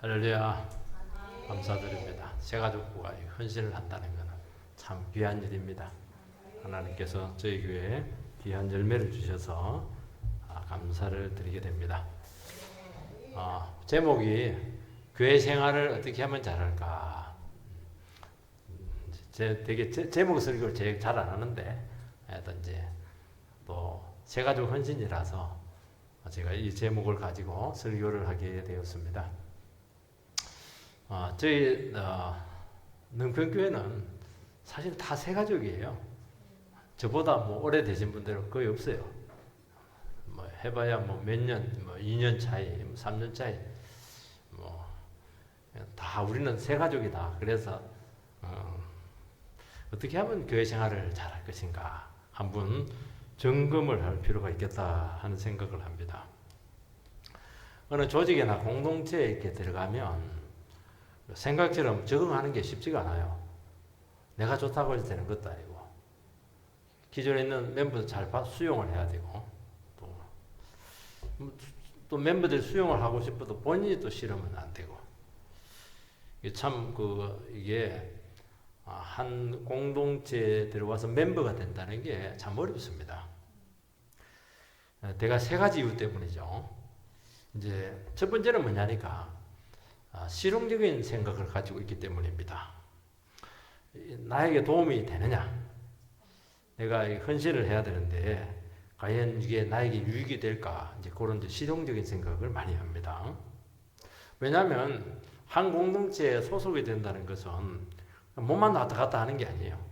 할렐루야. 감사드립니다. 새가족부가 헌신을 한다는 것은 참 귀한 일입니다. 하나님께서 저희 교회에 귀한 열매를 주셔서 감사를 드리게 됩니다. 제목이 교회 생활을 어떻게 하면 잘할까. 되게 제목 설교를 제일 잘 안 하는데 하여튼 이제 또 새가족 헌신이라서 제가 이 제목을 가지고 설교를 하게 되었습니다. 저희 능평교회는 사실 다 새가족이에요. 저보다 뭐 오래되신 분들은 거의 없어요. 뭐 해봐야 뭐 몇 년, 뭐 2년 차이, 뭐 3년 차이, 뭐 다 우리는 새가족이다. 그래서 어떻게 하면 교회 생활을 잘할 것인가 한번 점검을 할 필요가 있겠다 하는 생각을 합니다. 어느 조직이나 공동체에 이렇게 들어가면 생각처럼 적응하는 게 쉽지가 않아요. 내가 좋다고 해서 되는 것도 아니고 기존에 있는 멤버들 잘 수용을 해야 되고 또 멤버들 수용을 하고 싶어도 본인이 또 싫으면 안 되고 이게 한 공동체에 들어와서 멤버가 된다는 게 참 어렵습니다. 대가 세 가지 이유 때문이죠. 이제 첫 번째는 뭐냐니까 실용적인 생각을 가지고 있기 때문입니다. 나에게 도움이 되느냐? 내가 헌신을 해야 되는데 과연 이게 나에게 유익이 될까? 이제 그런 실용적인 생각을 많이 합니다. 왜냐하면 한 공동체에 소속이 된다는 것은 몸만 왔다 갔다 하는 게 아니에요.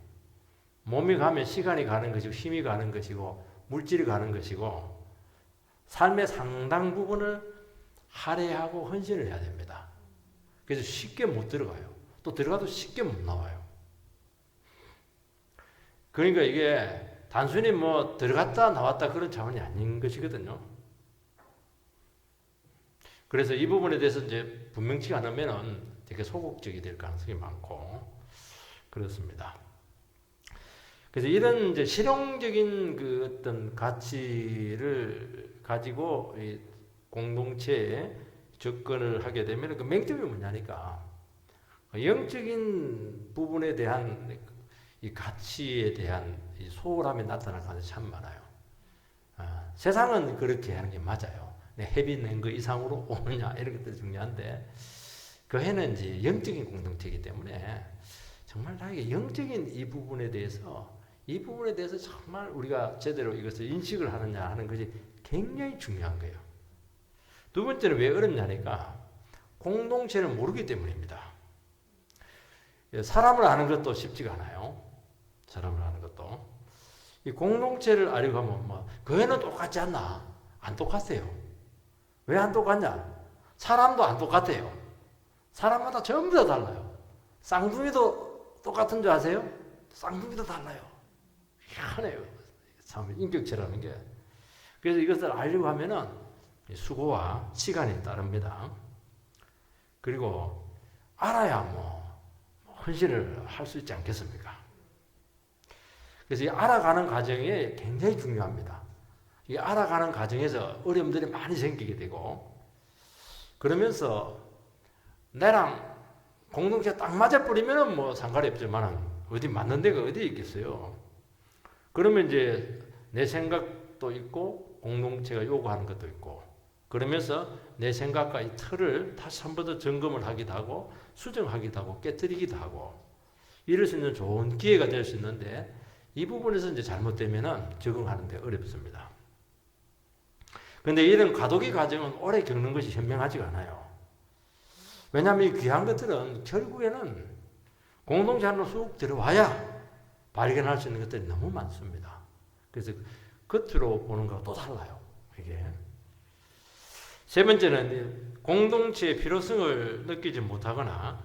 몸이 가면 시간이 가는 것이고 힘이 가는 것이고 물질이 가는 것이고 삶의 상당 부분을 할애하고 헌신을 해야 됩니다. 그래서 쉽게 못 들어가요. 또 들어가도 쉽게 못 나와요. 그러니까 이게 단순히 뭐 들어갔다 나왔다 그런 차원이 아닌 것이거든요. 그래서 이 부분에 대해서 이제 분명치 않으면은 되게 소극적이 될 가능성이 많고 그렇습니다. 그래서 이런 이제 실용적인 그 어떤 가치를 가지고 이 공동체에 접근을 하게 되면 그 맹점이 뭐냐니까 영적인 부분에 대한 이 가치에 대한 이 소홀함이 나타날 가능성이 참 많아요. 세상은 그렇게 하는 게 맞아요. 해비 낸 거 이상으로 오느냐 이런 것들이 중요한데 교회는 이제 영적인 공동체이기 때문에 정말 나에게 영적인 이 부분에 대해서 정말 우리가 제대로 이것을 인식을 하느냐 하는 것이 굉장히 중요한 거예요. 두 번째는 왜 어렵냐니까 공동체를 모르기 때문입니다. 사람을 아는 것도 쉽지가 않아요. 사람을 아는 것도. 이 공동체를 알려고 하면 뭐 교회는 똑같지 않나? 안 똑같아요. 왜 안 똑같냐? 사람도 안 똑같아요. 사람마다 전부 다 달라요. 쌍둥이도 똑같은 줄 아세요? 쌍둥이도 달라요. 희한해요. 참 인격체라는 게. 그래서 이것을 알려고 하면은 수고와 시간이 따릅니다. 그리고 알아야 헌신을 할 수 있지 않겠습니까? 그래서 이 알아가는 과정이 굉장히 중요합니다. 이 알아가는 과정에서 어려움들이 많이 생기게 되고 그러면서 나랑 공동체가 딱 맞아버리면은 뭐 상관이 없지만 어디 맞는 데가 어디 있겠어요. 그러면 이제 내 생각도 있고 공동체가 요구하는 것도 있고 그러면서 내 생각과 이 틀을 다시 한 번 더 점검을 하기도 하고 수정하기도 하고 깨뜨리기도 하고 이럴 수 있는 좋은 기회가 될 수 있는데 이 부분에서 이제 잘못되면은 적응하는 데 어렵습니다. 그런데 이런 과도기 과정은 오래 겪는 것이 현명하지가 않아요. 왜냐하면 이 귀한 것들은 결국에는 공동체 안으로 쑥 들어와야 발견할 수 있는 것들이 너무 많습니다. 그래서 겉으로 보는 것과 또 달라요. 이게. 세 번째는 공동체의 필요성을 느끼지 못하거나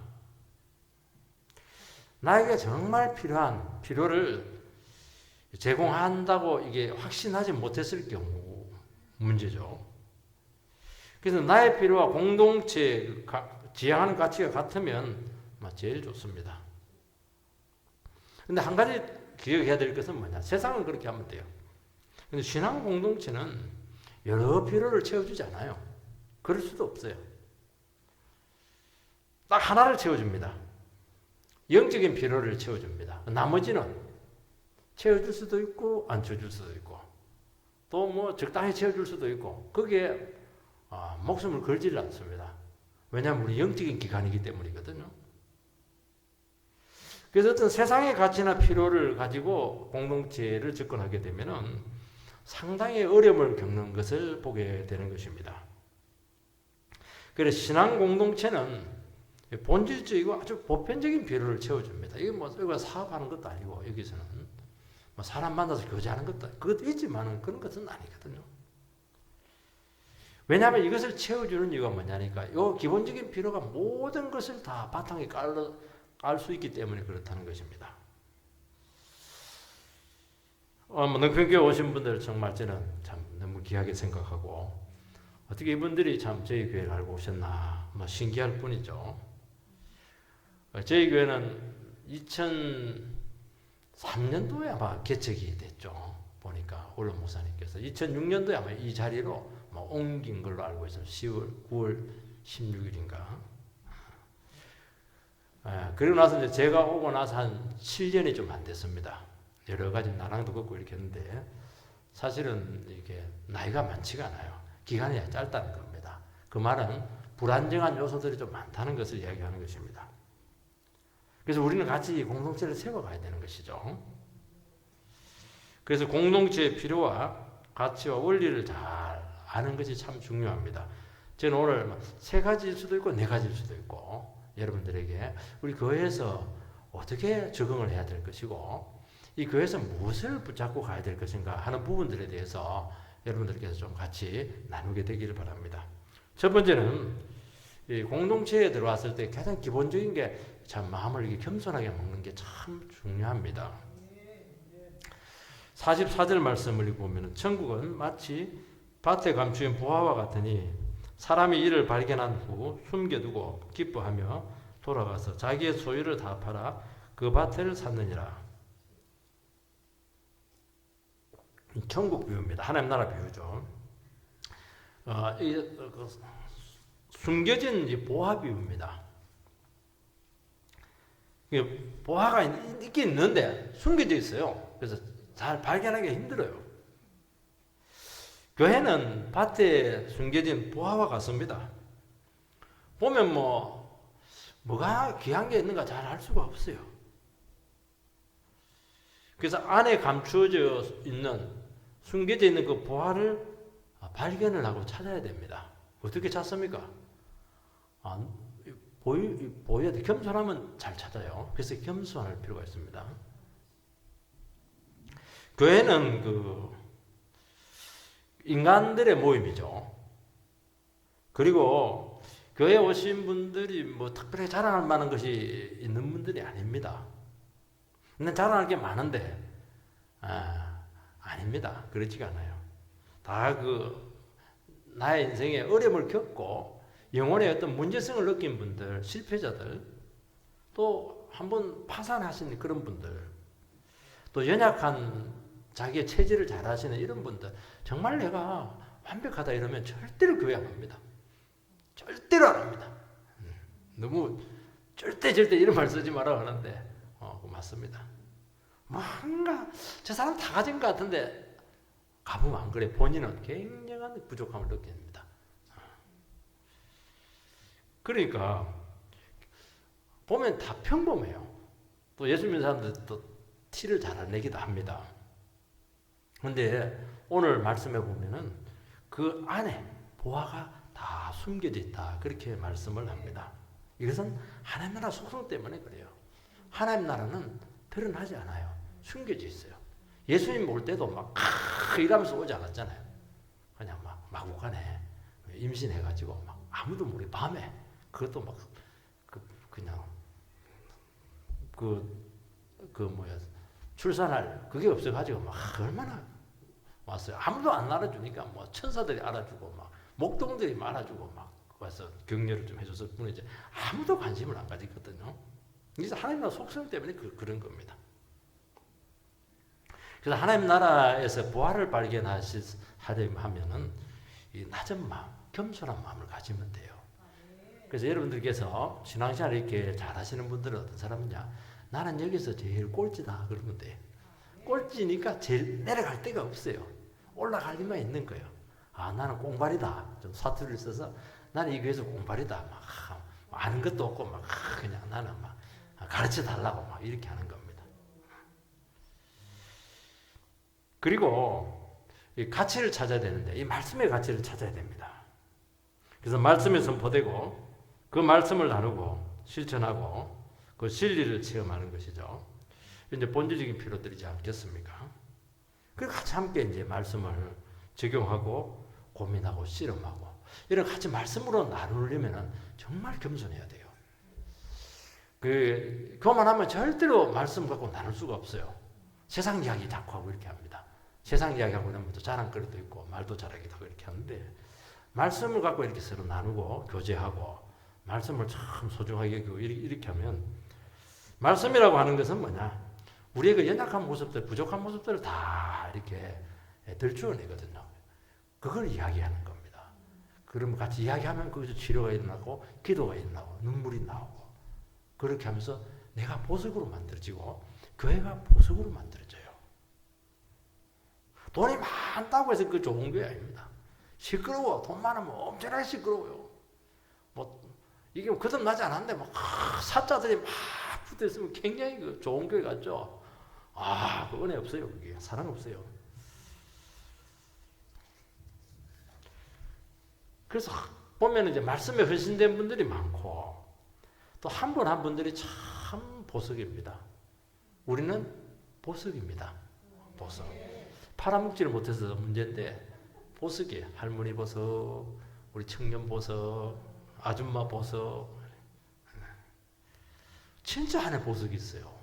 나에게 정말 필요한 필요를 제공한다고 이게 확신하지 못했을 경우 문제죠. 그래서 나의 필요와 공동체 지향하는 가치가 같으면 제일 좋습니다. 근데 한 가지 기억해야 될 것은 뭐냐? 세상은 그렇게 하면 돼요. 근데 신앙 공동체는 여러 필요를 채워주지 않아요. 그럴 수도 없어요. 딱 하나를 채워줍니다. 영적인 필요를 채워줍니다. 나머지는 채워줄 수도 있고 안 채워줄 수도 있고 또 뭐 적당히 채워줄 수도 있고 거기에 목숨을 걸지를 않습니다. 왜냐하면 우리 영적인 기관이기 때문이거든요. 그래서 어떤 세상의 가치나 필요를 가지고 공동체를 접근하게 되면은 상당히 어려움을 겪는 것을 보게 되는 것입니다. 그래서 신앙 공동체는 본질적이고 아주 보편적인 필요를 채워줍니다. 이게 뭐 이거 사업하는 것도 아니고 여기서는 뭐 사람 만나서 교제하는 것도 그것도 있지만은 그런 것은 아니거든요. 왜냐하면 이것을 채워주는 이유가 뭐냐니까 이 기본적인 필요가 모든 것을 다 바탕에 깔 수 있기 때문에 그렇다는 것입니다. 능평교회 오신 분들 정말 저는 참 너무 귀하게 생각하고 어떻게 이분들이 참 저희 교회를 알고 오셨나 신기할 뿐이죠. 저희 교회는 2003년도에 아마 개척이 됐죠. 보니까 올론 목사님께서 2006년도에 아마 이 자리로 옮긴 걸로 알고 있어요. 9월 16일인가. 그리고 나서 이제 제가 오고 나서 한 7년이 좀 안 됐습니다. 여러 가지 나랑도 걷고 이렇게 했는데 사실은 이게 나이가 많지가 않아요. 기간이 짧다는 겁니다. 그 말은 불안정한 요소들이 좀 많다는 것을 이야기하는 것입니다. 그래서 우리는 같이 공동체를 세워가야 되는 것이죠. 그래서 공동체의 필요와 가치와 원리를 잘 아는 것이 참 중요합니다. 저는 오늘 3가지일 수도 있고 4가지일 수도 있고 여러분들에게 우리 교회에서 어떻게 적응을 해야 될 것이고 이 교회에서 무엇을 붙잡고 가야 될 것인가 하는 부분들에 대해서 여러분들께서 좀 같이 나누게 되기를 바랍니다. 첫 번째는 이 공동체에 들어왔을 때 가장 기본적인 게 참 마음을 이렇게 겸손하게 먹는 게 참 중요합니다. 44절 말씀을 보면 천국은 마치 밭에 감추인 보화와 같으니 사람이 이를 발견한 후 숨겨두고 기뻐하며 돌아가서 자기의 소유를 다 팔아 그 밭을 샀느니라. 천국 비유입니다. 하나님 나라 비유죠. 숨겨진 이 보화 비유입니다. 보화가 있긴 있는데 숨겨져 있어요. 그래서 잘 발견하기 힘들어요. 교회는 밭에 숨겨진 보화와 같습니다. 보면 뭐가 귀한 게 있는가 잘 알 수가 없어요. 그래서 안에 감추어져 있는 숨겨져 있는 그 보화를 발견을 하고 찾아야 됩니다. 어떻게 찾습니까? 보여야 돼. 겸손하면 잘 찾아요. 그래서 겸손할 필요가 있습니다. 교회는 인간들의 모임이죠. 그리고 교회에 오신 분들이 특별히 자랑할 만한 것이 있는 분들이 아닙니다. 근데 자랑할 게 많은데, 아닙니다. 그렇지가 않아요. 다 나의 인생에 어려움을 겪고, 영혼의 어떤 문제성을 느낀 분들, 실패자들, 또 한번 파산하신 그런 분들, 또 연약한 자기의 체질을 잘 하시는 이런 분들, 정말 내가 완벽하다 이러면 절대로 교회 안 옵니다. 절대로 안 합니다. 너무 절대 이런 말 쓰지 마라 하는데, 맞습니다. 뭔가 저 사람 다 가진 것 같은데 가보면 안 그래. 본인은 굉장한 부족함을 느낍니다. 그러니까 보면 다 평범해요. 또 예수 믿는 사람들 또 티를 잘 안 내기도 합니다. 그런데 오늘 말씀해 보면은 그 안에 보화가 다 숨겨져 있다. 그렇게 말씀을 합니다. 이것은 하나님 나라 속성 때문에 그래요. 하나님 나라는 드러나지 않아요. 숨겨져 있어요. 예수님 올 때도 막 이러면서 오지 않았잖아요. 그냥 마구간에 임신해가지고 막 아무도 모르게 밤에 그것도 그냥 출산할 그게 없어가지고 얼마나 왔어요. 아무도 안 알아주니까 천사들이 알아주고 목동들이 알아주고 와서 격려를 좀 해줬을 뿐이지 아무도 관심을 안 가지거든요. 그래서 하나님 나라 속성 때문에 그런 겁니다. 그래서 하나님 나라에서 부활을 발견하려면은 이 낮은 마음, 겸손한 마음을 가지면 돼요. 그래서 여러분들께서 신앙생활 이렇게 잘 하시는 분들은 어떤 사람이냐? 나는 여기서 제일 꼴찌다. 그러면 돼. 꼴찌니까 제일 내려갈 데가 없어요. 올라갈 일만 있는 거예요. 아, 나는 공발이다. 좀 사투리를 써서 나는 이 교회에서 공발이다. 막 아는 것도 없고 막 그냥 나는 막 가르쳐 달라고 막 이렇게 하는 겁니다. 그리고 이 가치를 찾아야 되는데 이 말씀의 가치를 찾아야 됩니다. 그래서 말씀에 선포되고 그 말씀을 나누고 실천하고 그 진리를 체험하는 것이죠. 이제 본질적인 필요들이지 않겠습니까? 그래서 같이 함께 이제 말씀을 적용하고 고민하고 씨름하고 이런 같이 말씀으로 나누려면은 정말 겸손해야 돼요. 그만하면 절대로 말씀 갖고 나눌 수가 없어요. 세상 이야기 자꾸 하고 이렇게 합니다. 세상 이야기하고 나면 또 자랑거리도 있고 말도 잘하기도 하고 이렇게 하는데 말씀을 갖고 이렇게 서로 나누고 교제하고 말씀을 참 소중하게 여기고 이렇게 하면 말씀이라고 하는 것은 뭐냐? 우리의 그 연약한 모습들, 부족한 모습들을 다 이렇게 들추어내거든요. 그걸 이야기하는 겁니다. 그러면 같이 이야기하면 거기서 치료가 일어나고 기도가 일어나고 눈물이 나오고 그렇게 하면서 내가 보석으로 만들어지고 교회가 보석으로 만들어져요. 돈이 많다고 해서 그 좋은 교회 아닙니다. 시끄러워. 돈 많으면 엄청나게 시끄러워요. 뭐 이게 거듭나지 않았는데 막 사자들이 막 붙어 있으면 굉장히 그 좋은 교회 같죠. 아, 그 은혜 없어요. 그게 사랑 없어요. 그래서 보면 이제 말씀에 헌신된 분들이 많고 또 한 분 한 분들이 참 보석입니다. 우리는 보석입니다. 보석. 팔아먹지를 못해서 문제인데 보석이에요. 할머니 보석, 우리 청년 보석, 아줌마 보석. 진짜 안에 보석이 있어요.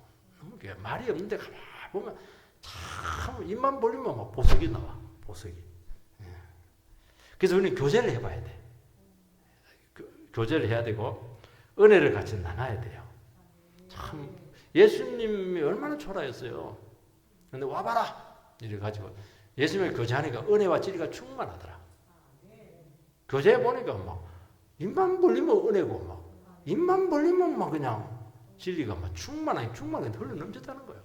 말이 없는데 가만 보면 참 입만 벌리면 막 보석이 나와. 보석이. 그래서 우리는 교제를 해봐야 돼. 교제를 해야 되고 은혜를 같이 나눠야 돼요. 참 예수님이 얼마나 초라했어요. 근데 와봐라 이래가지고 예수님을 교제하니까 은혜와 진리가 충만하더라. 교제해 보니까 막 입만 벌리면 은혜고 막 입만 벌리면 막 그냥 진리가 막 충만하게 흘러 넘쳤다는 거예요.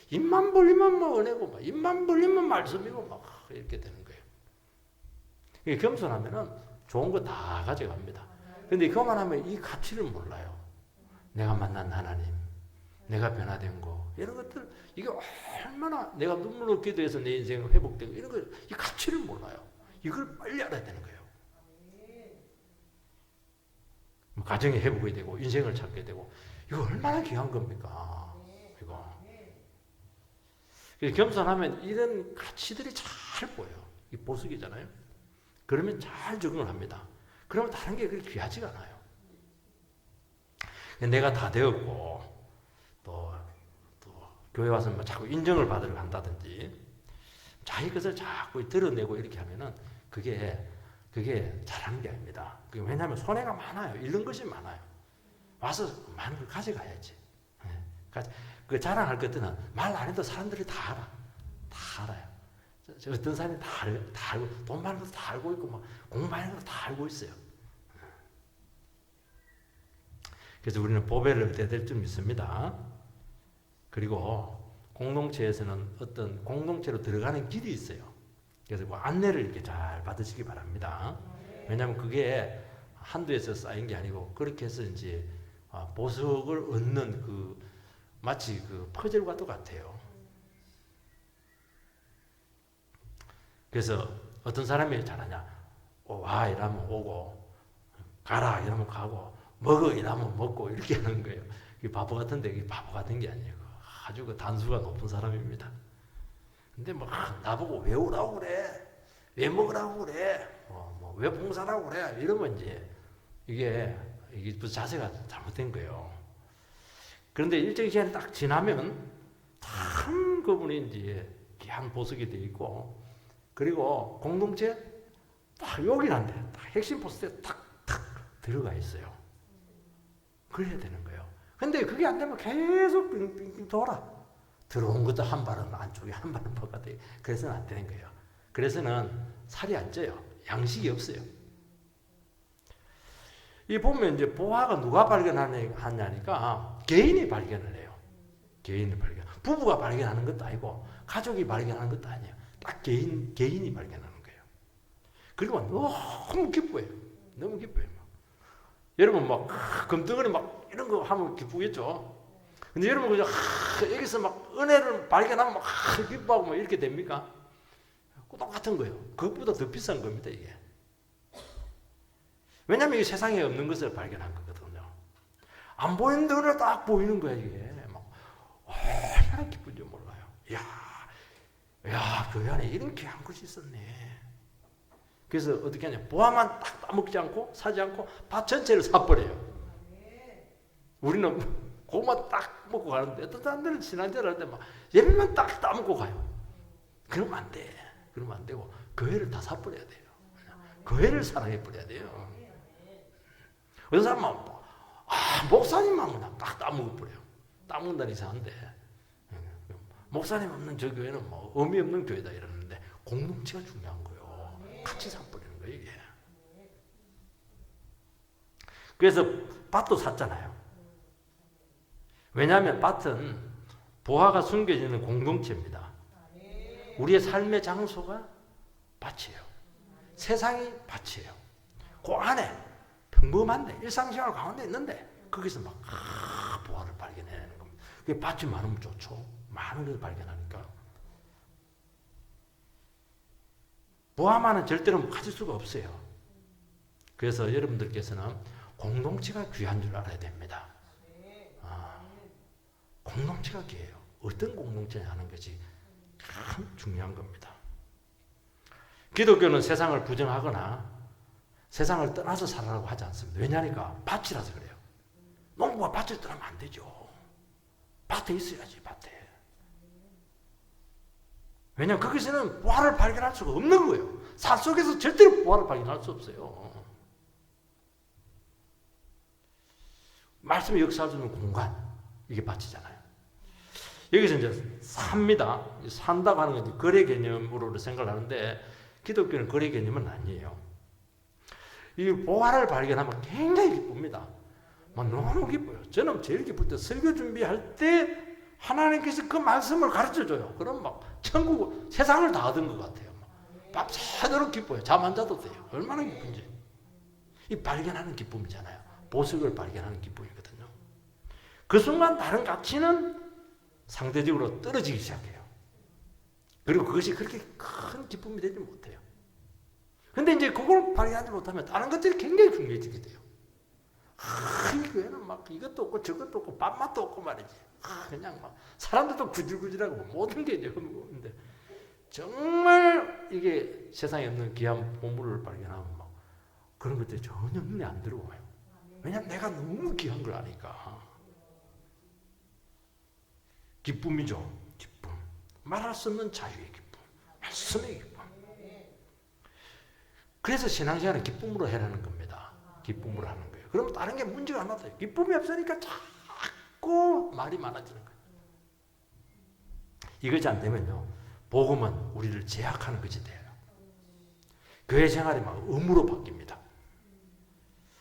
입만 벌리면 막 은혜고 막 입만 벌리면 말씀이고 막 이렇게 되는 거예요. 이게 겸손하면은 좋은 거 다 가져갑니다. 근데 그만하면 이 가치를 몰라요. 내가 만난 하나님, 내가 변화된 거 이런 것들 이게 얼마나 내가 눈물로 기도해서 내 인생을 회복되고 이런 거 이 가치를 몰라요. 이걸 빨리 알아야 되는 거예요. 가정이 회복이 되고 인생을 찾게 되고 이거 얼마나 귀한 겁니까? 이거. 겸손하면 이런 가치들이 잘 보여요. 이 보석이잖아요. 그러면 잘 적응을 합니다. 그러면 다른 게 그렇게 귀하지가 않아요. 내가 다 되었고 또 교회 와서 뭐 자꾸 인정을 받으러 간다든지 자기 것을 자꾸 드러내고 이렇게 하면은 그게 잘하는 게 아닙니다. 왜냐하면 손해가 많아요. 잃는 것이 많아요. 와서 많은 걸 가져가야지. 그 자랑할 것들은 말 안 해도 사람들이 다 알아. 다 알아요. 어떤 사람이 다 알고 돈 많은 것도 다 알고 있고 막 공부하는 것도 다 알고 있어요. 그래서 우리는 보배를 얻어야 될 줄 믿습니다. 그리고 공동체에서는 어떤 공동체로 들어가는 길이 있어요. 그래서 그 안내를 이렇게 잘 받으시기 바랍니다. 왜냐하면 그게 한두에서 쌓인 게 아니고 그렇게 해서 이제 보석을 얻는 그 마치 그 퍼즐과 똑같아요. 그래서 어떤 사람이 잘하냐? 와 이러면 오고 가라 이러면 가고 먹어 이러면 먹고 이렇게 하는 거예요. 이게 바보 같은데 이게 바보 같은 게 아니에요. 아주 그 단수가 높은 사람입니다. 근데 뭐 나보고 왜 오라고 그래? 왜 먹으라고 그래? 왜 봉사라고 그래? 이러면 이제 이게 자세가 잘못된 거예요. 그런데 일정 시간이 딱 지나면 참 그분이 이제 귀한 보석이 되어 있고 그리고 공동체 딱 요긴한데 딱 핵심 포스트에 탁탁 들어가 있어요. 그래야 되는 거예요. 근데 그게 안 되면 계속 빙빙빙 돌아. 들어온 것도 한 발은 안쪽에 한 발은 바깥에. 그래서는 안 되는 거예요. 그래서는 살이 안 쪄요. 양식이 없어요. 이 보면 이제 보화가 누가 발견하냐니까 개인이 발견을 해요. 개인이 발견. 부부가 발견하는 것도 아니고 가족이 발견하는 것도 아니에요. 딱 개인이 발견하는 거예요. 그리고 너무 기뻐요. 너무 기뻐요. 여러분 막 금덩어리 막 이런 거 하면 기쁘겠죠. 근데 여러분 그냥 여기서 막 은혜를 발견하면 막 기뻐하고 막 이렇게 됩니까? 똑같은 거예요. 그것보다 더 비싼 겁니다 이게. 왜냐하면 이 세상에 없는 것을 발견한 거거든요. 안 보이는 데를 딱 보이는 거야 이게. 막 얼마나 기쁜지 몰라요. 야, 그 안에 이런 귀한 것이 있었네. 그래서 어떻게 하냐? 보화만 딱 따먹지 않고 사지 않고 밭 전체를 사버려요. 우리는 그것만 딱 먹고 가는데 어떤 사람들은 신앙생활 할 때 막 예배만 딱 따먹고 가요. 그러면 안 돼. 그러면 안 되고 교회를 다 사버려야 돼요. 교회를 사랑해버려야 돼요. 어떤 사람은 목사님만 그냥 딱 따먹어버려요. 따먹는다는 이상한데 목사님 없는 저 교회는 뭐 의미 없는 교회다 이러는데 공동체가 중요한 거예요. 같이 사버리는 거예요 이게. 그래서 밭도 샀잖아요. 왜냐하면 밭은 보화가 숨겨지는 공동체입니다. 우리의 삶의 장소가 밭이에요. 세상이 밭이에요. 그 안에 평범한데 일상생활 가운데 있는데 거기서 막 보화를 발견해내는 겁니다. 그게 밭이 많으면 좋죠. 많은 것을 발견하니까. 보화만은 절대로 가질 수가 없어요. 그래서 여러분들께서는 공동체가 귀한 줄 알아야 됩니다. 공동체가 귀해요. 어떤 공동체냐 하는 것이 참 중요한 겁니다. 기독교는 세상을 부정하거나 세상을 떠나서 살아라고 하지 않습니다. 왜냐니까 밭이라서 그래요. 농부가 밭을 떠나면 안 되죠. 밭에 있어야지, 밭에. 왜냐하면 거기서는 보화를 발견할 수가 없는 거예요. 산 속에서 절대로 보화를 발견할 수 없어요. 말씀의 역사를 주는 공간, 이게 밭이잖아요. 여기서 이제 삽니다. 산다고 하는 건 거래 개념으로 생각을 하는데 기독교는 거래 개념은 아니에요. 이 보화를 발견하면 굉장히 기쁩니다. 막 너무 기뻐요. 저는 제일 기쁠 때 설교 준비할 때 하나님께서 그 말씀을 가르쳐줘요. 그럼 막 천국, 세상을 다 얻은 것 같아요. 밤새도록 기뻐요. 잠 안 자도 돼요. 얼마나 기쁜지. 이 발견하는 기쁨이잖아요. 보석을 발견하는 기쁨이거든요. 그 순간 다른 가치는 상대적으로 떨어지기 시작해요. 그리고 그것이 그렇게 큰 기쁨이 되지 못해요. 근데 이제 그걸 발견하지 못하면 다른 것들이 굉장히 중요해지게 돼요. 이 교회는 막 이것도 없고 저것도 없고 밥맛도 없고 말이지. 그냥 막 사람들도 구질구질하고 모든 게 이제 근데 정말 이게 세상에 없는 귀한 보물을 발견하면 막 그런 것들이 전혀 눈에 안 들어와요. 왜냐면 내가 너무 귀한 걸 아니까. 기쁨이죠. 기쁨. 말할 수 없는 자유의 기쁨. 말씀의 기쁨. 그래서 신앙생활은 기쁨으로 해라는 겁니다. 기쁨으로 하는 거예요. 그러면 다른 게 문제가 안 나타요. 기쁨이 없으니까 자꾸 말이 많아지는 거예요. 이것이 안 되면요. 복음은 우리를 제약하는 것이 돼요. 교회 생활이 막 의무로 바뀝니다.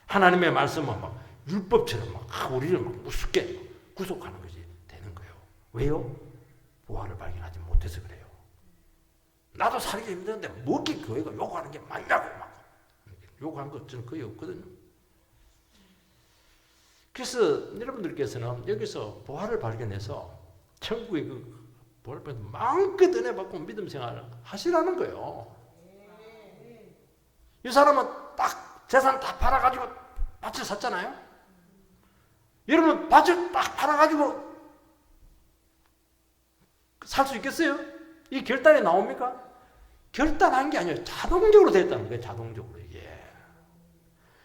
하나님의 말씀은 막 율법처럼 막 우리를 막 우습게 구속하는 것이 되는 거예요. 왜요? 보화를 발견하지 못해서 그래요. 나도 살기 힘든데 뭐게 교회가 요구하는 게 맞냐고 막 요구하는 것 저는 거의 없거든요. 그래서 여러분들께서는 여기서 보화를 발견해서 천국의 그 보화를 발견해서 마음껏 은혜 받고 믿음 생활을 하시라는 거예요. 이 사람은 딱 재산 다 팔아가지고 밭을 샀잖아요. 여러분 밭을 딱 팔아가지고 살 수 있겠어요? 이 결단이 나옵니까? 결단한 게 아니에요. 자동적으로 됐다는 거예요. 자동적으로 이게.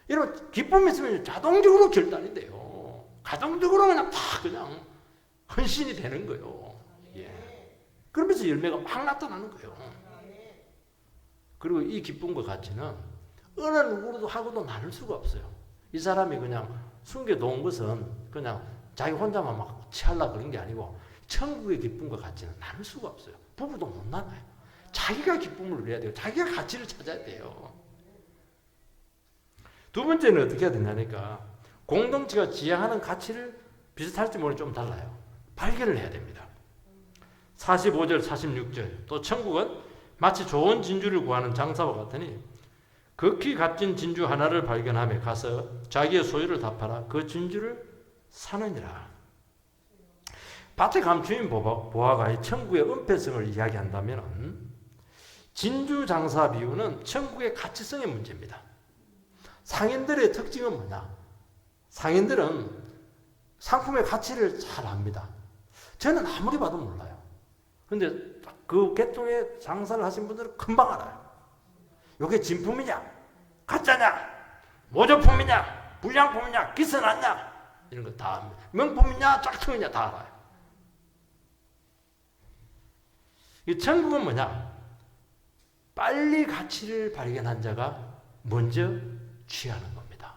여러분 기쁨이 있으면 자동적으로 결단이 돼요. 자동적으로 그냥 다 그냥 헌신이 되는 거예요. 예. 그러면서 열매가 막 나타나는 거예요. 그리고 이 기쁨과 가치는 어느 누구도 하고도 나눌 수가 없어요. 이 사람이 그냥 숨겨놓은 것은 그냥 자기 혼자만 막 취하려고 그런 게 아니고 천국의 기쁨과 가치는 나눌 수가 없어요. 부부도 못 나눠요. 자기가 기쁨을 누려야 돼요. 자기가 가치를 찾아야 돼요. 두 번째는 어떻게 해야 되냐니까 공동체가 지향하는 가치를 비슷할지 모르게 좀 달라요. 발견을 해야 됩니다. 45절 46절 또 천국은 마치 좋은 진주를 구하는 장사와 같으니 극히 값진 진주 하나를 발견하며 가서 자기의 소유를 다 팔아 그 진주를 사느니라. 밭에 감추인 보화가 이 천국의 은폐성을 이야기한다면 진주 장사 비유는 천국의 가치성의 문제입니다. 상인들의 특징은 뭐냐? 상인들은 상품의 가치를 잘 압니다. 저는 아무리 봐도 몰라요. 근데 그 계통의 장사를 하신 분들은 금방 알아요. 이게 진품이냐? 가짜냐? 모조품이냐? 불량품이냐? 기스났냐? 이런 거 다 압니다. 명품이냐? 짝퉁이냐? 다 알아요. 이 천국은 뭐냐? 빨리 가치를 발견한 자가 먼저 취하는 겁니다.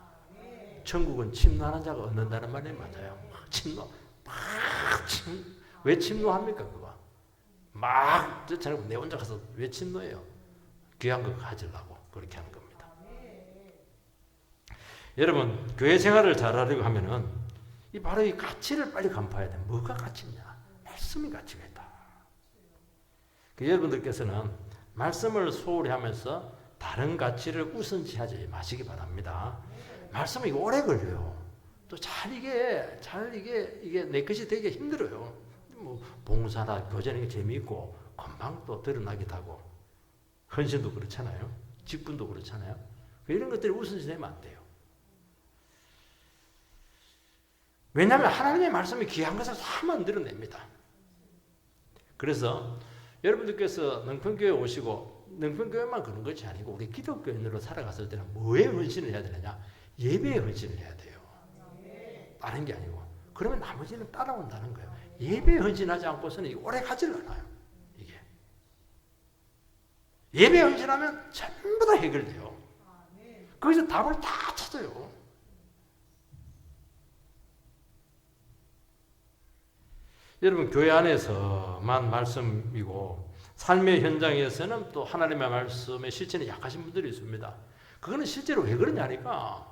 천국은 침노하는 자가 얻는다는 말이 맞아요. 침노, 왜 침노합니까 그거? 막 저처럼 내 혼자 가서 왜 침노해요? 귀한 거 가지려고 그렇게 하는 겁니다. 여러분 교회 생활을 잘하려고 하면은 바로 이 가치를 빨리 간파해야 돼. 뭐가 가치냐? 말씀이 가치가 있다. 여러분들께서는 말씀을 소홀히 하면서 다른 가치를 우선시하지 마시기 바랍니다. 말씀이 오래 걸려요. 또 이게 내 것이 되게 힘들어요. 뭐 봉사나 교제는 재미있고 금방 또 드러나기도 하고 헌신도 그렇잖아요. 직분도 그렇잖아요. 이런 것들이 우선시되면 안 돼요. 왜냐하면 하나님의 말씀이 귀한 것을 다 만들어냅니다. 그래서 여러분들께서 능평교회 오시고 능평교회만 그런 것이 아니고 우리 기독교인으로 살아갔을 때는 뭐에 헌신을 해야 되느냐? 예배에 헌신을 해야 돼요. 다른 게 아니고. 그러면 나머지는 따라온다는 거예요. 예배에 헌신하지 않고서는 오래 가지를 않아요. 이게. 예배에 헌신하면 전부 다 해결돼요. 거기서 답을 다 찾아요. 여러분 교회 안에서만 말씀이고 삶의 현장에서는 또 하나님의 말씀의 실천이 약하신 분들이 있습니다. 그거는 실제로 왜 그러냐니까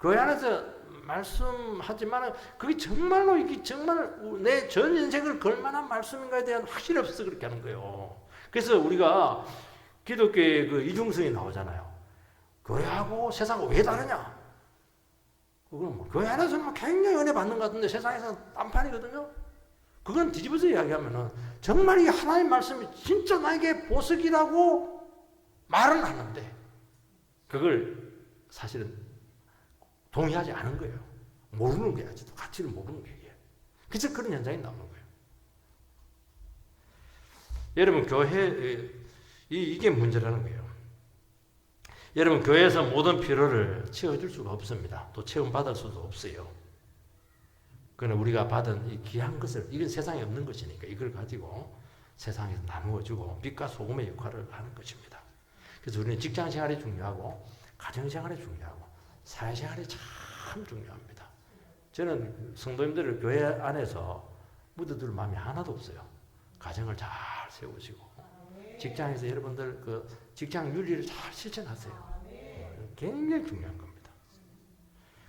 교회 안에서 말씀하지만 그게 정말로 이게 정말 내 전 인생을 걸 만한 말씀인가에 대한 확신이 없어서 그렇게 하는 거예요. 그래서 우리가 기독교의 그 이중성이 나오잖아요. 교회하고 세상하고 왜 다르냐? 그건 뭐 교회 안에서는 굉장히 은혜 받는 것 같은데 세상에서는 딴판이거든요. 그건 뒤집어서 이야기하면은 정말 이 하나님 말씀이 진짜 나에게 보석이라고 말은 하는데 그걸 사실은 동의하지 않은 거예요. 모르는 거야. 아직도 가치를 모르는 거예요. 그래서 그런 현상이 나오는 거예요. 여러분 교회 이게 문제라는 거예요. 여러분 교회에서 모든 필요를 채워줄 수가 없습니다. 또 체험받을 수도 없어요. 그러나 우리가 받은 이 귀한 것을 이건 세상에 없는 것이니까 이걸 가지고 세상에서 나누어주고 빛과 소금의 역할을 하는 것입니다. 그래서 우리는 직장생활이 중요하고 가정생활이 중요하고 사회생활이 참 중요합니다. 저는 성도님들을 교회 안에서 묻어둘 마음이 하나도 없어요. 가정을 잘 세우시고 직장에서 여러분들 그 직장 윤리를 잘 실천하세요. 굉장히 중요한 겁니다.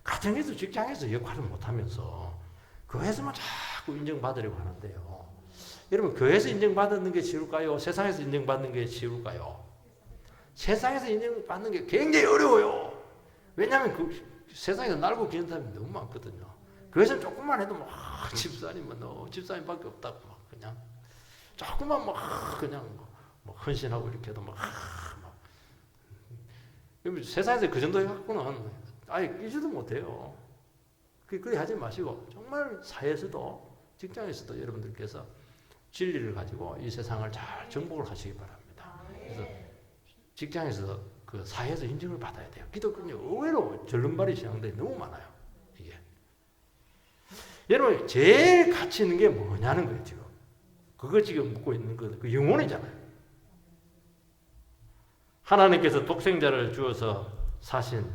가정에서 직장에서 역할을 못하면서 교회에서만 자꾸 인정받으려고 하는데요. 여러분 교회에서 인정받는 게 쉬울까요? 세상에서 인정받는 게 쉬울까요? 세상에서 인정받는 게 굉장히 어려워요. 왜냐하면 그 세상에서 날고 기는 사람이 너무 많거든요. 교회에서는 조금만 해도 막 집사님은 집사님밖에 없다고 막 그냥 조금만 막 그냥 뭐 헌신하고 이렇게 해도 막 세상에서 그 정도 해갖고는 아예 끼지도 못해요. 그리 하지 마시고 정말 사회에서도 직장에서도 여러분들께서 진리를 가지고 이 세상을 잘 정복을 하시기 바랍니다. 그래서 직장에서 그 사회에서 인정을 받아야 돼요. 기독교는 의외로 절름발이 신앙들이 너무 많아요. 이게 여러분 제일 가치 있는 게 뭐냐는 거예요. 지금 그거 지금 묻고 있는 거 그 영혼이잖아요. 하나님께서 독생자를 주어서 사신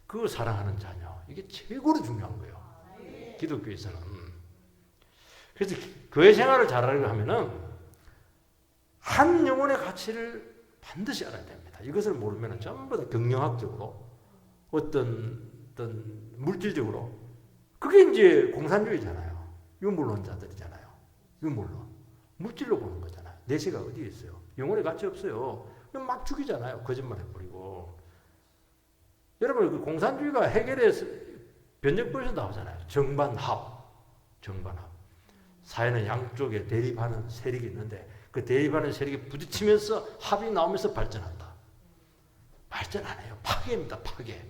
그 사랑하는 자녀 이게 최고로 중요한 거예요. 기독교에서는. 그래서 교회 생활을 잘하려고 하면은 한 영혼의 가치를 반드시 알아야 됩니다. 이것을 모르면 전부 다 경영학적으로 어떤 물질적으로 그게 이제 공산주의잖아요. 유물론자들이잖아요. 유물론. 물질로 보는 거잖아요. 내세가 어디에 있어요? 영혼의 가치 없어요. 막 죽이잖아요. 거짓말 해버리고. 여러분 그 공산주의가 해결해서 변정법에서 나오잖아요. 정반합. 사회는 양쪽에 대립하는 세력이 있는데 그 대립하는 세력이 부딪히면서 합이 나오면서 발전한다. 발전 안 해요. 파괴입니다. 파괴.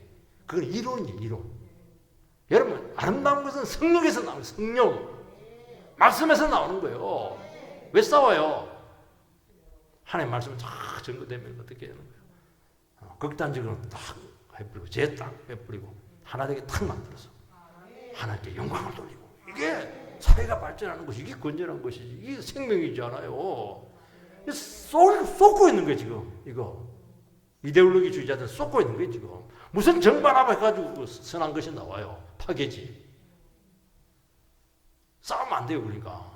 그건 이론이에요. 이론. 여러분 아름다운 것은 성령에서 나오는 성령. 말씀에서 나오는 거예요. 왜 싸워요? 하나님의 말씀을 쫙 전거되면 어떻게 하는 거예요? 극단적으로 딱 해버리고 죄 딱 해버리고 하나 되게 탁 만들어서 하나님께 영광을 돌리고 이게 사회가 발전하는 것이 이게 건전한 것이지 이게 생명이지 않아요. 쏟고 있는 거예요 지금 이거 이데올로기 주의자들 쏟고 있는 거예요 지금 무슨 정반합 해가지고 선한 것이 나와요. 파괴지. 싸우면 안 돼요 그러니까.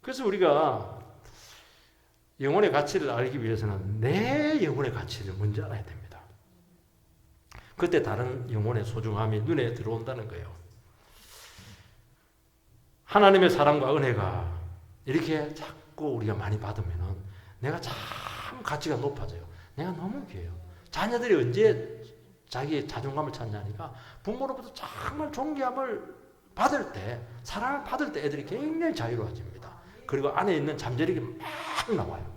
그래서 우리가 영혼의 가치를 알기 위해서는 내 영혼의 가치를 먼저 알아야 됩니다. 그때 다른 영혼의 소중함이 눈에 들어온다는 거예요. 하나님의 사랑과 은혜가 이렇게 자꾸 우리가 많이 받으면은 내가 참 가치가 높아져요. 내가 너무 귀해요. 자녀들이 언제 자기의 자존감을 찾냐니까 부모로부터 정말 존경함을 받을 때, 사랑을 받을 때 애들이 굉장히 자유로워집니다. 그리고 안에 있는 잠재력이 막 나와요.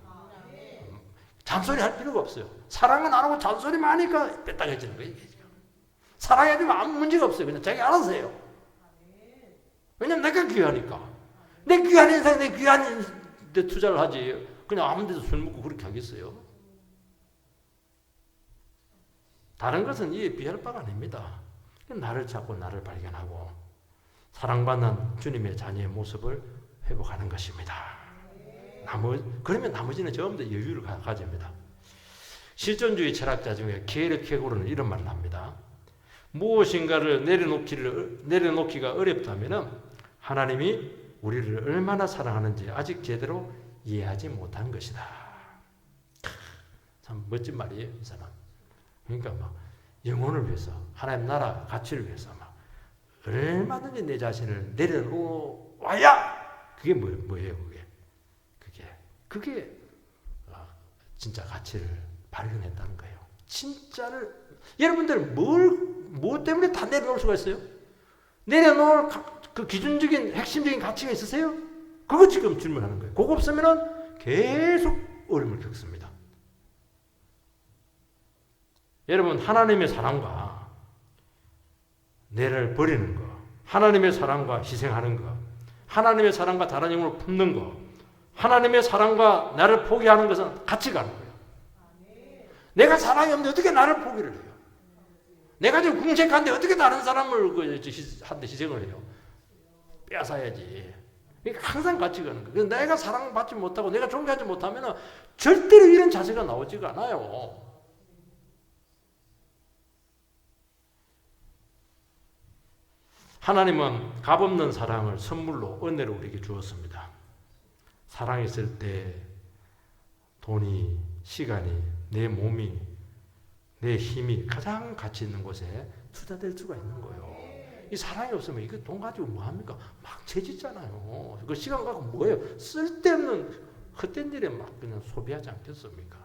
잔소리 할 필요가 없어요. 사랑은 안 하고 잔소리만 하니까 뺏당해지는 거예요. 사랑해주면 아무 문제가 없어요. 그냥 자기 알아서 해요. 왜냐면 내가 귀하니까. 내 귀한 인생, 내 귀한 데 투자를 하지. 그냥 아무 데서 술 먹고 그렇게 하겠어요. 다른 것은 이에 비할 바가 아닙니다. 나를 찾고 나를 발견하고 사랑받는 주님의 자녀의 모습을 회복하는 것입니다. 그러면 나머지는 전부 다 여유를 가집니다. 실존주의 철학자 중에 케르케고르는 이런 말을 합니다. 무엇인가를 내려놓기가 어렵다면 하나님이 우리를 얼마나 사랑하는지 아직 제대로 이해하지 못한 것이다. 참 멋진 말이에요, 이 사람. 그러니까 막 영혼을 위해서 하나님 나라 가치를 위해서 막 얼마든지 내 자신을 내려놓아야 그게 뭐예요, 그게 진짜 가치를 발견했다는 거예요. 진짜를 여러분들 뭐 때문에 다 내려놓을 수가 있어요? 내려놓을 그 기준적인 핵심적인 가치가 있으세요? 그거 지금 질문하는 거예요. 그거 없으면은 계속 어려움을 겪습니다. 여러분 하나님의 사랑과 내를 버리는 거, 하나님의 사랑과 희생하는 거, 하나님의 사랑과 다른 영혼을 품는 거, 하나님의 사랑과 나를 포기하는 것은 같이 가는 거예요. 내가 사랑이 없는데 어떻게 나를 포기를 해요? 내가 지금 궁색한데 어떻게 다른 사람을 한데 희생을 해요? 빼앗아야지. 그러니까 항상 같이 가는 거예요. 내가 사랑받지 못하고 내가 존경하지 못하면 절대로 이런 자세가 나오지가 않아요. 하나님은 값없는 사랑을 선물로 은혜로 우리에게 주었습니다. 사랑했을 때 돈이, 시간이, 내 몸이, 내 힘이 가장 가치 있는 곳에 투자될 수가 있는 거예요. 이 사랑이 없으면 이거 돈 가지고 뭐 합니까? 막 죄짓잖아요. 그 시간 갖고 뭐예요? 쓸데없는 헛된 일에 막 그냥 소비하지 않겠습니까?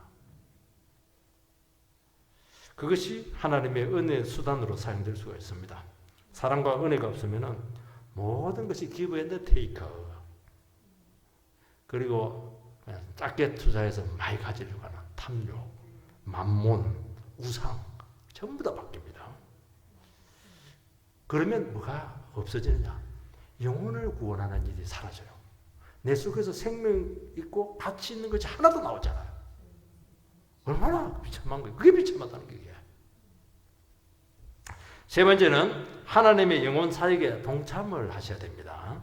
그것이 하나님의 은혜의 수단으로 사용될 수가 있습니다. 사랑과 은혜가 없으면 모든 것이 give and take. 그리고 그냥 작게 투자해서 많이 가지려고 하는 탐욕, 만몬, 우상 전부 다 바뀝니다. 그러면 뭐가 없어지느냐? 영혼을 구원하는 일이 사라져요. 내 속에서 생명 있고 가치 있는 것이 하나도 나오잖아요. 얼마나 비참한 거예요. 그게 비참하다는 게. 세 번째는 하나님의 영혼 사역에 동참을 하셔야 됩니다.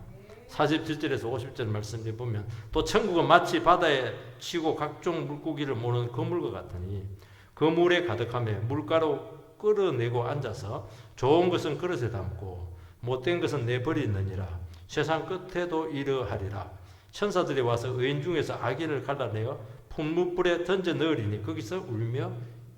47절에서 50절 말씀에 보면 또 천국은 마치 바다에 치고 각종 물고기를 모는 그물과 같으니 그 물에 가득하며 물가로 끌어내고 앉아서 좋은 것은 그릇에 담고 못된 것은 내버리느니라. 세상 끝에도 이러하리라. 천사들이 와서 의인 중에서 악인을 갈라내어 풀무불에 던져 넣으리니 거기서 울며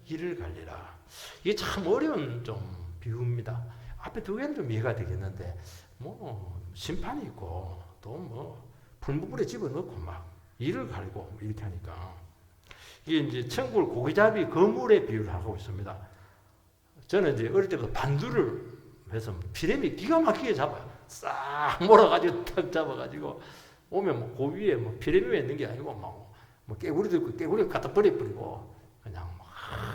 이를 갈리라. 이게 참 어려운 좀 비유입니다. 앞에 두 개는 좀 이해가 되겠는데 뭐 심판이 있고 또 뭐 풀무불에 집어넣고 막 이를 갈고 이렇게 하니까 이게 이제 천국을 고기잡이 거물에 비유를 하고 있습니다. 저는 이제 어릴 때부터 반두를 해서 피레미 기가 막히게 잡아요. 싹 몰아가지고 탁 잡아가지고 오면 뭐 그 위에 뭐 피레미가 있는 게 아니고 뭐 깨구리도 있고 깨구리 갖다 버려버리고 그냥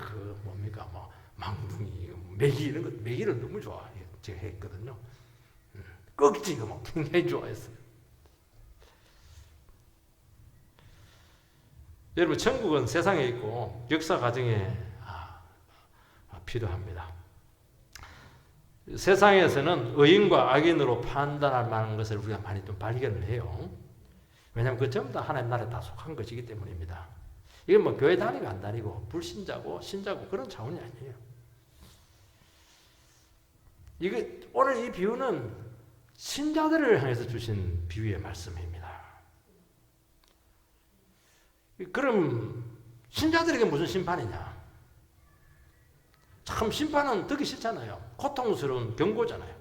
그 뭡니까 뭐 망둥이 메기 이런 거 메기를 너무 좋아해요. 제가 했거든요. 꺽지가 막 굉장히 좋아했어요. 여러분 천국은 세상에 있고 역사 과정에 필요합니다. 세상에서는 의인과 악인으로 판단할 만한 것을 우리가 많이 좀 발견을 해요. 왜냐하면 그 전부 다 하나님 나라에 다 속한 것이기 때문입니다. 이건 뭐 교회 다니고 안 다니고 불신자고 신자고 그런 차원이 아니에요. 이게 오늘 이 비유는 신자들을 향해서 주신 비유의 말씀입니다. 그럼 신자들에게 무슨 심판이냐? 참 심판은 듣기 싫잖아요. 고통스러운 경고잖아요.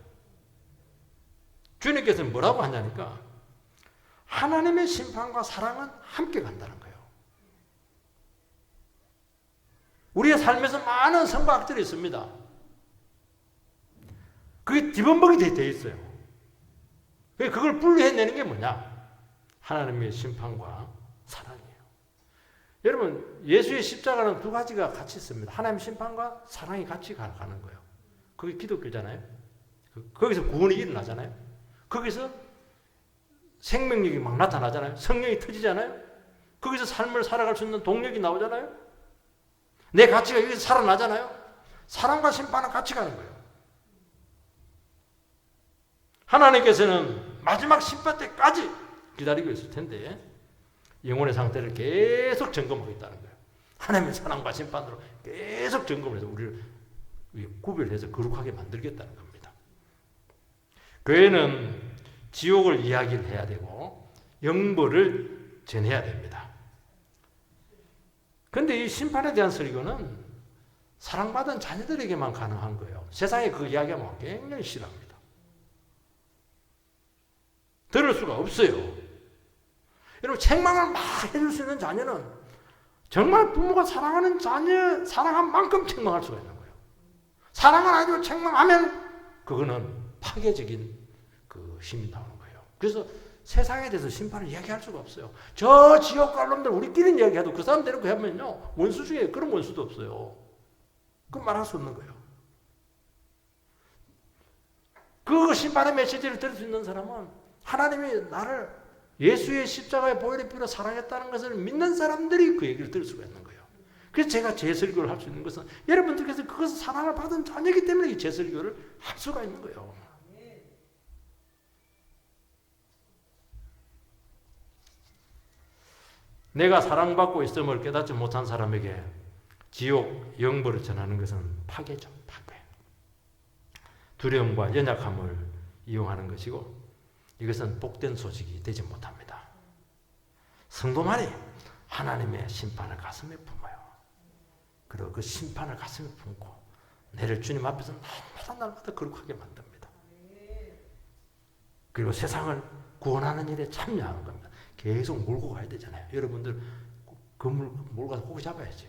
주님께서는 뭐라고 하냐니까 하나님의 심판과 사랑은 함께 간다는 거예요. 우리의 삶에서 많은 선과 악들이 있습니다. 그게 뒤범벅이 되어 있어요. 그걸 분리해내는 게 뭐냐? 하나님의 심판과 사랑이에요. 여러분 예수의 십자가는 두 가지가 같이 있습니다. 하나님의 심판과 사랑이 같이 가는 거예요. 그게 기독교잖아요. 거기서 구원이 일어나잖아요. 거기서 생명력이 막 나타나잖아요. 성령이 터지잖아요. 거기서 삶을 살아갈 수 있는 동력이 나오잖아요. 내 가치가 여기서 살아나잖아요. 사랑과 심판은 같이 가는 거예요. 하나님께서는 마지막 심판 때까지 기다리고 있을 텐데 영혼의 상태를 계속 점검하고 있다는 거예요. 하나님의 사랑과 심판으로 계속 점검을 해서 우리를 구별해서 거룩하게 만들겠다는 겁니다. 교회는 지옥을 이야기를 해야 되고 영벌을 전해야 됩니다. 그런데 이 심판에 대한 설교는 사랑받은 자녀들에게만 가능한 거예요. 세상에 그 이야기하면 굉장히 싫어합니다. 들을 수가 없어요. 여러분 책망을 막 해줄 수 있는 자녀는 정말 부모가 사랑하는 자녀 사랑한 만큼 책망할 수가 있는 거예요. 사랑을 안 해주고 책망하면 그거는 파괴적인 그 힘이 나오는 거예요. 그래서 세상에 대해서 심판을 이야기할 수가 없어요. 저 지옥 갈 놈들 우리끼리 이야기해도 그 사람들은 그 하면요 원수 중에 그런 원수도 없어요. 그건 말할 수 없는 거예요. 그 심판의 메시지를 들을 수 있는 사람은 하나님이 나를 예수의 십자가의 보혈의 피로 사랑했다는 것을 믿는 사람들이 그 얘기를 들을 수가 있는 거예요. 그래서 제가 제 설교를 할 수 있는 것은 여러분들께서 그것을 사랑을 받은 자녀이기 때문에 제 설교를 할 수가 있는 거예요. 내가 사랑받고 있음을 깨닫지 못한 사람에게 지옥, 영벌을 전하는 것은 파괴죠. 파괴. 두려움과 연약함을 이용하는 것이고 이것은 복된 소식이 되지 못합니다. 성도만이 하나님의 심판을 가슴에 품어요. 그리고 그 심판을 가슴에 품고 내를 주님 앞에서 날마다 거룩하게 만듭니다. 그리고 세상을 구원하는 일에 참여하는 겁니다. 계속 몰고 가야 되잖아요. 여러분들 그물 몰고 가서 고기 잡아야지.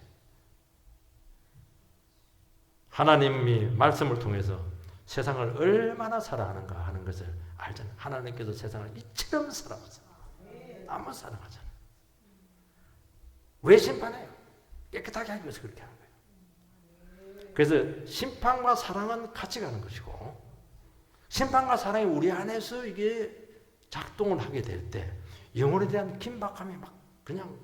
하나님이 말씀을 통해서 세상을 얼마나 사랑하는가 하는 것을 알잖아요. 하나님께서 세상을 이처럼 사랑하잖아요. 너무 사랑하잖아요. 왜 심판해요? 깨끗하게 하기 위해서 그렇게 하는 거예요. 그래서 심판과 사랑은 같이 가는 것이고 심판과 사랑이 우리 안에서 이게 작동을 하게 될 때 영혼에 대한 긴박함이 막 그냥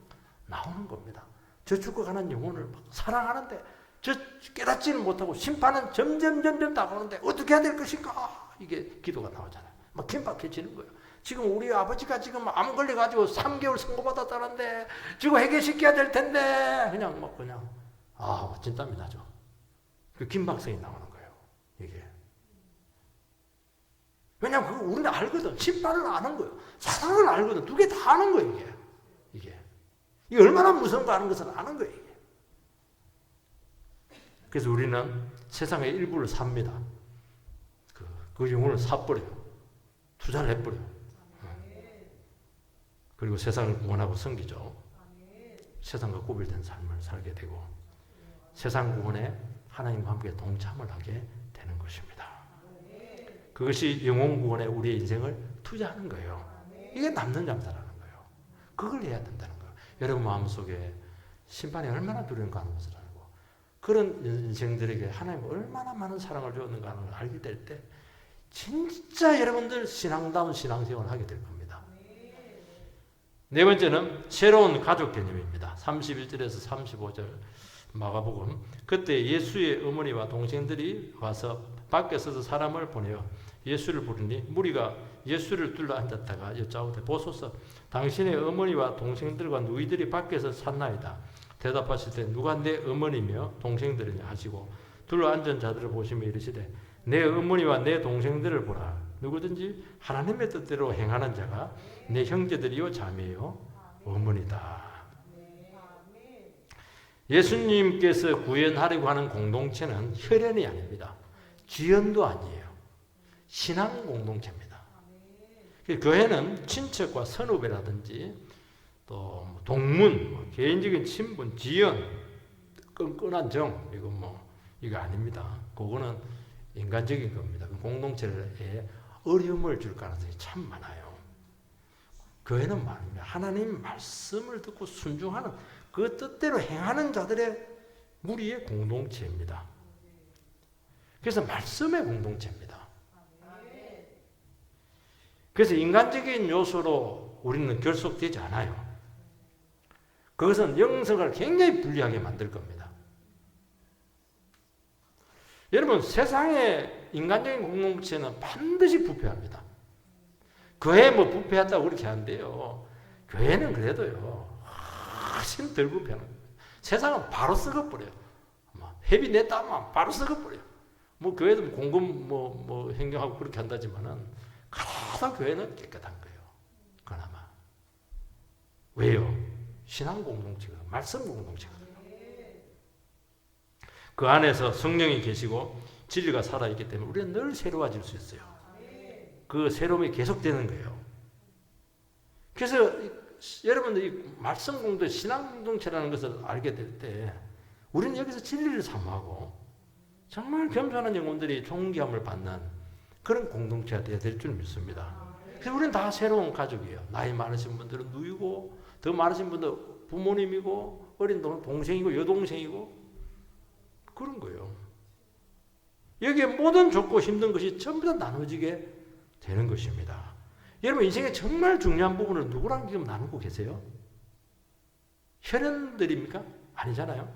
나오는 겁니다. 저 죽어가는 영혼을 막 사랑하는데 저 깨닫지는 못하고 심판은 점점 다가오는데 어떻게 해야 될 것인가? 이게 기도가 나오잖아요. 막 긴박해지는 거예요. 지금 우리 아버지가 지금 암 걸려가지고 3개월 선고받았다는데 지금 해결시켜야 될 텐데 그냥 진땀이 나죠. 그 긴박성이 나오는 거예요. 이게. 왜냐하면 그거 우리는 알거든. 심판을 아는 거예요. 사랑을 알거든. 두 개 다 아는 거예요. 이게. 이게 얼마나 무서운가 하는 것을 아는 거예요. 이게. 그래서 우리는 세상의 일부를 삽니다. 그 영혼을 사버려요. 투자를 해버려요. 그리고 세상을 구원하고 섬기죠. 세상과 구별된 삶을 살게 되고 세상 구원에 하나님과 함께 동참을 하게 되는 것입니다. 그것이 영혼 구원에 우리의 인생을 투자하는 거예요. 이게 남는 장사라는 거예요. 그걸 해야 된다는 거예요. 여러분 마음속에 심판이 얼마나 두려운가 하는 것을 알고 그런 인생들에게 하나님이 얼마나 많은 사랑을 주었는가 하는 걸 알게 될 때 진짜 여러분들 신앙다운 신앙생활을 하게 될 겁니다. 네 번째는 새로운 가족 개념입니다. 31절에서 35절 마가복음. 그때 예수의 어머니와 동생들이 와서 밖에 서서 사람을 보내어 예수를 부르니 무리가 예수를 둘러 앉았다가 여짜오되 보소서 당신의 어머니와 동생들과 누이들이 밖에서 샀나이다. 대답하실 때 누가 내 어머니며 동생들이냐 하시고 둘러 앉은 자들을 보시며 이르시되 내 어머니와 내 동생들을 보라. 누구든지 하나님의 뜻대로 행하는 자가 내 형제들이요 자매요 어머니다. 예수님께서 구현하려고 하는 공동체는 혈연이 아닙니다. 지연도 아니에요. 신앙 공동체입니다. 교회는 친척과 선후배라든지 또 동문, 개인적인 친분, 지연, 끈끈한 정 이거 아닙니다. 그거는 인간적인 겁니다. 공동체에 어려움을 줄 가능성이 참 많아요. 교회는 말입니다. 하나님 말씀을 듣고 순종하는 그 뜻대로 행하는 자들의 무리의 공동체입니다. 그래서 말씀의 공동체입니다. 그래서 인간적인 요소로 우리는 결속되지 않아요. 그것은 영성을 굉장히 불리하게 만들 겁니다. 여러분 세상의 인간적인 공동체는 반드시 부패합니다. 교회 부패했다고 그렇게 하는데요. 교회는 그래도요. 훨씬 덜 부패하는 거예요. 세상은 바로 썩어버려요. 회비 냈다 하면 바로 썩어버려요. 교회도 공금 행정하고 그렇게 한다지만은 그래도 교회는 깨끗한 거예요. 그나마. 왜요? 신앙 공동체가, 말씀 공동체가. 그 안에서 성령이 계시고 진리가 살아있기 때문에 우리는 늘 새로워질 수 있어요. 그 새로움이 계속되는 거예요. 그래서 여러분들 이 말씀 공동체, 신앙 공동체라는 것을 알게 될 때 우리는 여기서 진리를 사모하고 정말 겸손한 영혼들이 존귀함을 받는 그런 공동체가 되어야 될 줄 믿습니다. 그래서 우리는 다 새로운 가족이에요. 나이 많으신 분들은 누이고 더 많으신 분들은 부모님이고 어린 동생이고 여동생이고 그런 거예요. 여기에 모든 좋고 힘든 것이 전부 다 나눠지게 되는 것입니다. 여러분 인생의 정말 중요한 부분을 누구랑 지금 나누고 계세요? 혈연들입니까? 아니잖아요.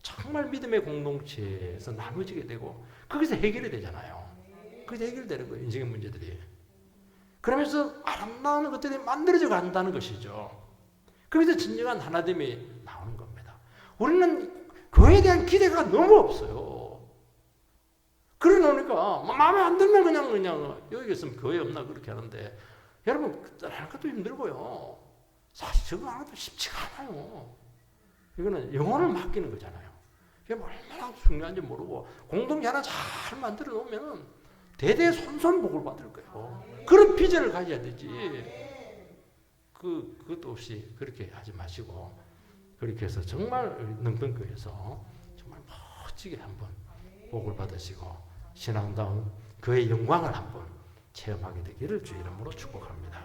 정말 믿음의 공동체에서 나눠지게 되고 거기서 해결이 되잖아요. 거기서 해결되는 거예요. 인생의 문제들이. 그러면서 아름다운 것들이 만들어져 간다는 것이죠. 그래서 진정한 하나됨이 나오는 겁니다. 우리는 교회에 대한 기대가 너무 없어요. 그래 놓으니까 마음에 안 들면 그냥 여기 있으면 교회 없나 그렇게 하는데 여러분 하는 것도 힘들고요. 사실 저거 하나도 쉽지가 않아요. 이거는 영혼을 맡기는 거잖아요. 이게 얼마나 중요한지 모르고 공동체 하나 잘 만들어 놓으면 대대손손 복을 받을 거예요. 그런 비전을 가져야 되지. 그것도 없이 그렇게 하지 마시고 그렇게 해서 정말 능동교에서 정말 멋지게 한번 복을 받으시고 신앙다운 그의 영광을 한번 체험하게 되기를 주 이름으로 축복합니다.